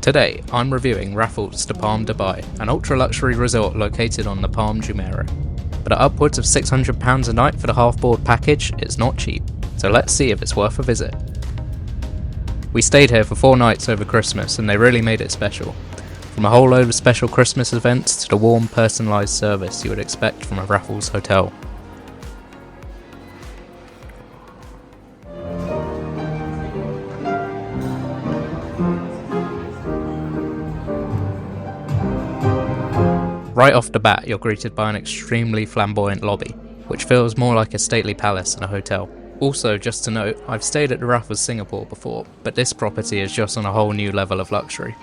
Today, I'm reviewing Raffles The Palm Dubai, an ultra-luxury resort located on the Palm Jumeirah. But at upwards of £600 a night for the half-board package, it's not cheap, so let's see if it's worth a visit. We stayed here for 4 nights over Christmas and they really made it special. From a whole load of special Christmas events to the warm, personalised service you would expect from a Raffles hotel. Right off the bat, you're greeted by an extremely flamboyant lobby, which feels more like a stately palace than a hotel. Also, just to note, I've stayed at the Raffles Singapore before, but this property is just on a whole new level of luxury.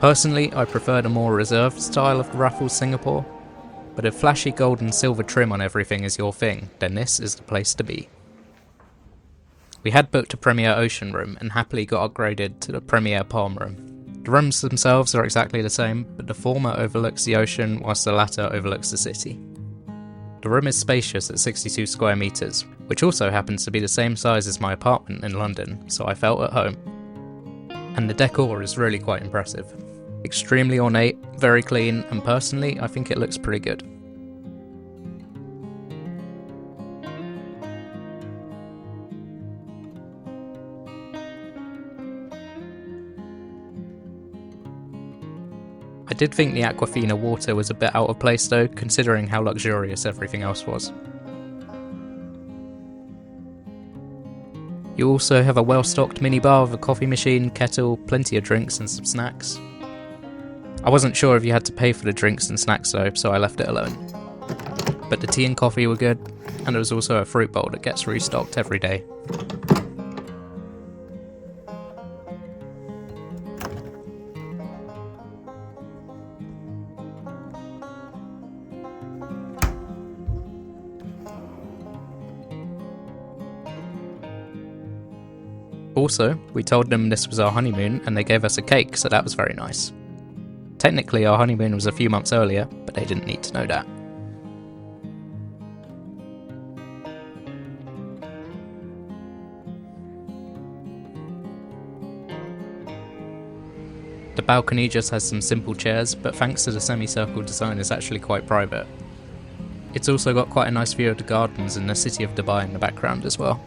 Personally, I prefer the more reserved style of the Raffles Singapore, but if flashy gold and silver trim on everything is your thing, then this is the place to be. We had booked a Premier Ocean room and happily got upgraded to the Premier Palm room. The rooms themselves are exactly the same, but the former overlooks the ocean whilst the latter overlooks the city. The room is spacious at 62 square metres, which also happens to be the same size as my apartment in London, so I felt at home. And the decor is really quite impressive. Extremely ornate, very clean, and personally I think it looks pretty good. I did think the Aquafina water was a bit out of place though, considering how luxurious everything else was. You also have a well-stocked minibar with a coffee machine, kettle, plenty of drinks and some snacks. I wasn't sure if you had to pay for the drinks and snacks though, so I left it alone. But the tea and coffee were good, and there was also a fruit bowl that gets restocked every day. Also, we told them this was our honeymoon and they gave us a cake, so that was very nice. Technically our honeymoon was a few months earlier, but they didn't need to know that. The balcony just has some simple chairs, but thanks to the semicircle design it's actually quite private. It's also got quite a nice view of the gardens and the city of Dubai in the background as well.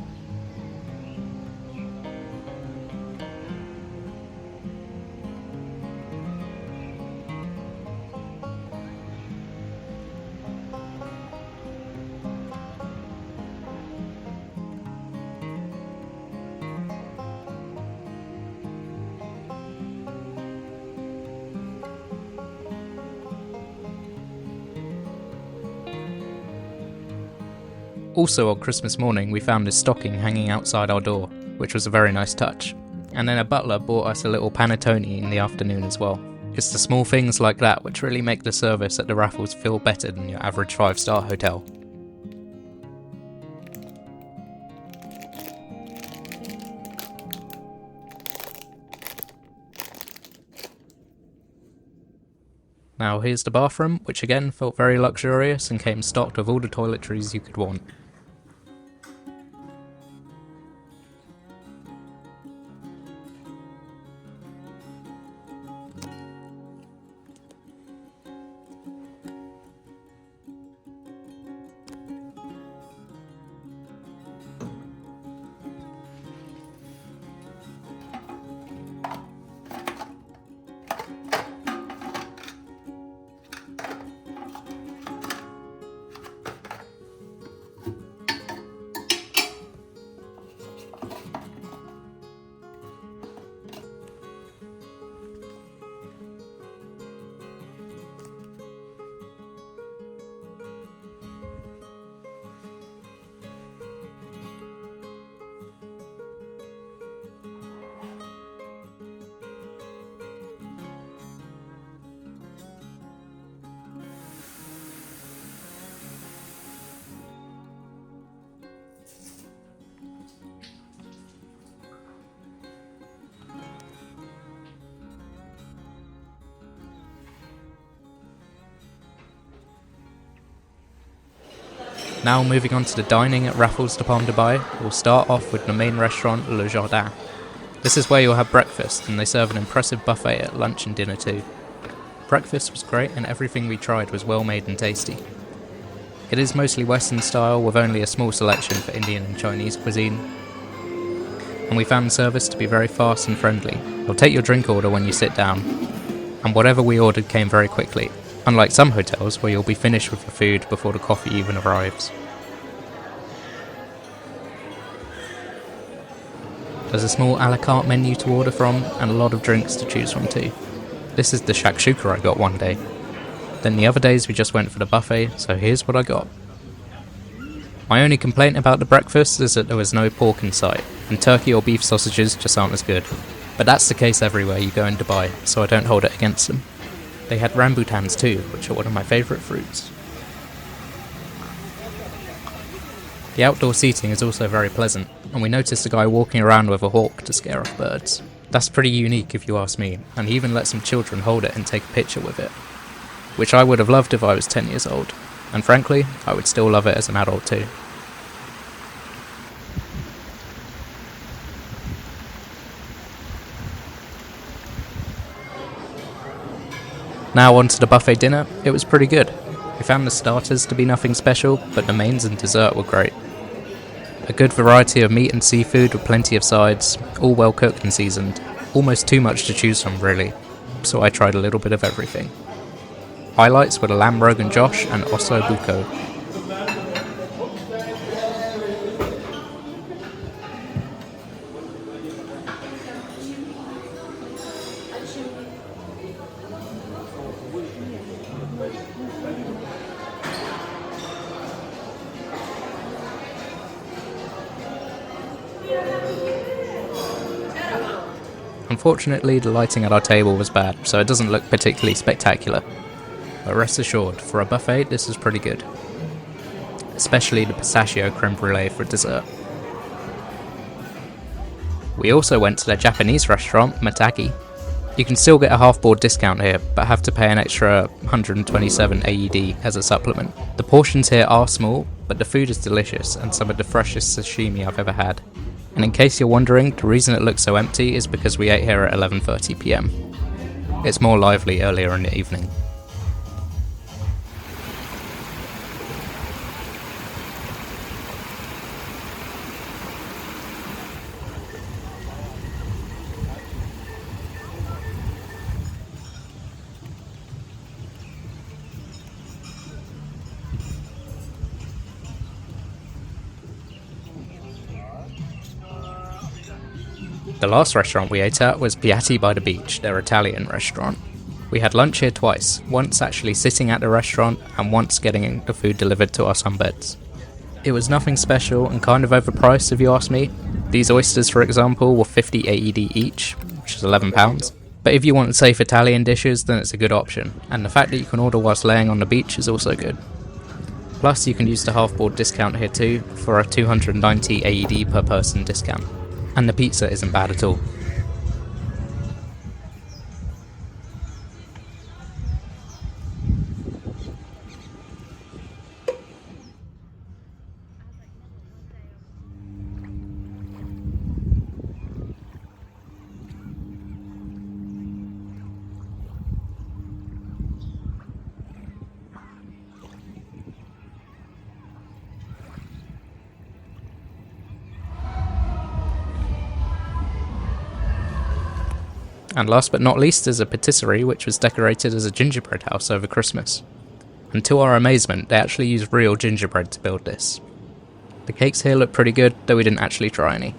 Also on Christmas morning we found this stocking hanging outside our door, which was a very nice touch. And then a butler bought us a little panettone in the afternoon as well. It's the small things like that which really make the service at the Raffles feel better than your average 5-star hotel. Now here's the bathroom, which again felt very luxurious and came stocked with all the toiletries you could want. Now moving on to the dining at Raffles The Palm Dubai, we'll start off with the main restaurant, Le Jardin. This is where you'll have breakfast, and they serve an impressive buffet at lunch and dinner too. Breakfast was great and everything we tried was well made and tasty. It is mostly Western style with only a small selection for Indian and Chinese cuisine, and we found the service to be very fast and friendly. They'll take your drink order when you sit down, and whatever we ordered came very quickly, unlike some hotels where you'll be finished with your food before the coffee even arrives. There's a small a la carte menu to order from, and a lot of drinks to choose from too. This is the shakshuka I got one day. Then the other days we just went for the buffet, so here's what I got. My only complaint about the breakfast is that there was no pork in sight, and turkey or beef sausages just aren't as good. But that's the case everywhere you go in Dubai, so I don't hold it against them. They had rambutans too, which are one of my favourite fruits. The outdoor seating is also very pleasant, and we noticed a guy walking around with a hawk to scare off birds. That's pretty unique if you ask me, and he even let some children hold it and take a picture with it, which I would have loved if I was 10 years old, and frankly, I would still love it as an adult too. Now on to the buffet dinner. It was pretty good. We found the starters to be nothing special, but the mains and dessert were great. A good variety of meat and seafood with plenty of sides, all well cooked and seasoned. Almost too much to choose from really, so I tried a little bit of everything. Highlights were the lamb rogan josh and osso buco. Unfortunately, the lighting at our table was bad, so it doesn't look particularly spectacular. But rest assured, for a buffet this is pretty good. Especially the pistachio creme brulee for dessert. We also went to their Japanese restaurant, Matagi. You can still get a half-board discount here, but have to pay an extra 127 AED as a supplement. The portions here are small, but the food is delicious and some of the freshest sashimi I've ever had. And in case you're wondering, the reason it looks so empty is because we ate here at 11:30 PM. It's more lively earlier in the evening. The last restaurant we ate at was Piatti by the beach, their Italian restaurant. We had lunch here twice, once actually sitting at the restaurant and once getting the food delivered to our sunbeds. It was nothing special and kind of overpriced if you ask me. These oysters, for example, were 50 AED each, which is £11. But if you want safe Italian dishes, then it's a good option, and the fact that you can order whilst laying on the beach is also good. Plus you can use the half-board discount here too, for a 290 AED per person discount. And the pizza isn't bad at all. And last but not least is a patisserie which was decorated as a gingerbread house over Christmas. And to our amazement, they actually used real gingerbread to build this. The cakes here look pretty good, though we didn't actually try any.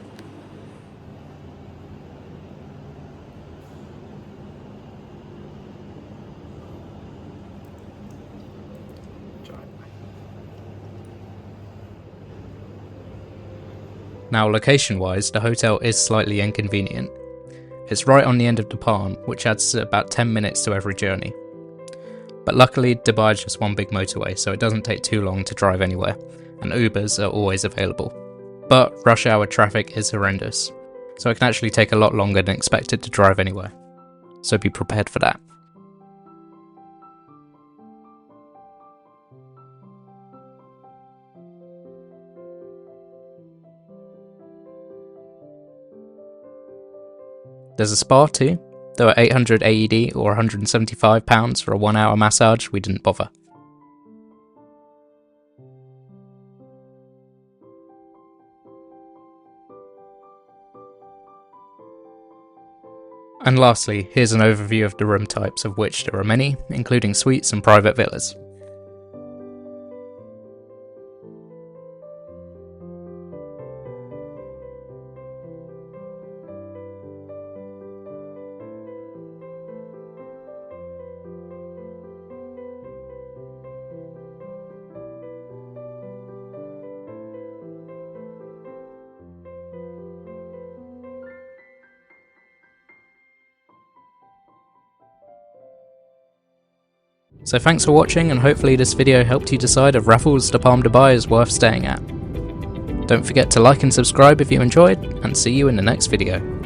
Now location-wise, the hotel is slightly inconvenient. It's right on the end of the palm, which adds about 10 minutes to every journey. But luckily, Dubai is just one big motorway, so it doesn't take too long to drive anywhere, and Ubers are always available. But rush hour traffic is horrendous, so it can actually take a lot longer than expected to drive anywhere. So be prepared for that. There's a spa too, though at 800 AED or £175 for a 1-hour massage, we didn't bother. And lastly, here's an overview of the room types, of which there are many, including suites and private villas. So thanks for watching, and hopefully this video helped you decide if Raffles The Palm Dubai is worth staying at. Don't forget to like and subscribe if you enjoyed, and see you in the next video.